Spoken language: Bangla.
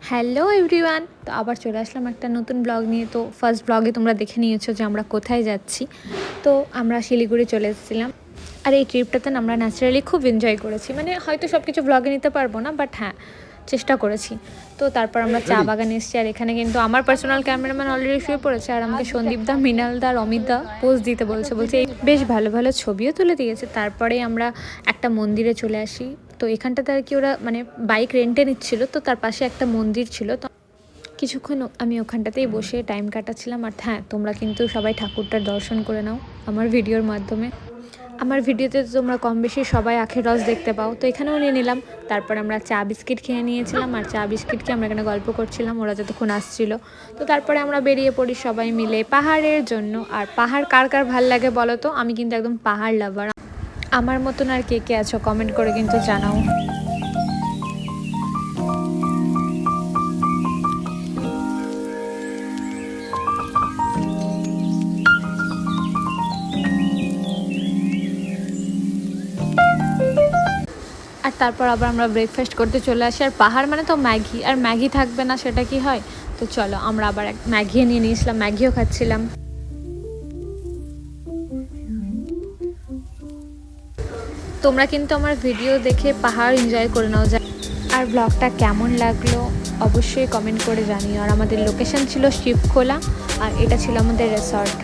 হ্যালো এভরিওয়ান, তো আবার চলে আসলাম একটা নতুন ব্লগ নিয়ে। তো ফার্স্ট ব্লগে তোমরা দেখে নিয়েছো যে আমরা কোথায় যাচ্ছি। তো আমরা শিলিগুড়ি চলে এসেছিলাম। আর এই ট্রিপটাতে আমরা ন্যাচারালি খুব এনজয় করেছি। মানে হয়তো সব কিছু ব্লগে নিতে পারবো না, বাট হ্যাঁ চেষ্টা করেছি। তো তারপর আমরা চা বাগানে এসেছি। আর এখানে কিন্তু আমার পার্সোনাল ক্যামেরাম্যান অলরেডি শুয়ে পড়েছে, আর আমাকে সন্দীপদা, মৃণালদা আর অমিতদা পোজ দিতে বলছে এই বেশ ভালো ভালো ছবিও তুলে দিয়েছে। তারপরে আমরা একটা মন্দিরে চলে আসি। তো এখানটাতে আর কি ওরা মানে বাইক রেন্টে নিচ্ছিল, তো তার পাশে একটা মন্দির ছিল। তো কিছুক্ষণ আমি ওখানটাতেই বসে টাইম কাটাচ্ছিলাম। আর হ্যাঁ, তোমরা কিন্তু সবাই ঠাকুরটার দর্শন করে নাও আমার ভিডিওর মাধ্যমে। আমার ভিডিওতে তোমরা কম বেশি সবাই আখের রস দেখতে পাও, তো এখানেও নিয়ে নিলাম। তারপর আমরা চা বিস্কিট খেয়ে নিয়েছিলাম, আর চা বিস্কিট খেয়ে আমরা এখানে গল্প করছিলাম, ওরা যতক্ষণ আসছিল। তো তারপরে আমরা বেরিয়ে পড়ি সবাই মিলে পাহাড়ের জন্য। আর পাহাড় কার কার ভাল লাগে বলো তো? আমি কিন্তু একদম পাহাড় লাভার। আমার মতন আর কে কে আছো কমেন্ট করে কিন্তু জানাও। আর তারপর আবার আমরা ব্রেকফাস্ট করতে চলে আসি। আর পাহাড় মানে তো ম্যাগি, আর ম্যাগি থাকবে না সেটা কি হয়? তো চলো আমরা আবার ম্যাগিও নিয়ে নিয়েছিলাম, ম্যাগিও খাচ্ছিলাম। তোমরা কিন্তু আমার ভিডিও দেখে পাহাড় এনজয় করে নাও। আর ব্লগটা কেমন লাগলো অবশ্যই কমেন্ট করে জানিও। আর আমাদের লোকেশন ছিল শিবখোলা, আর এটা ছিল আমাদের রিসর্ট।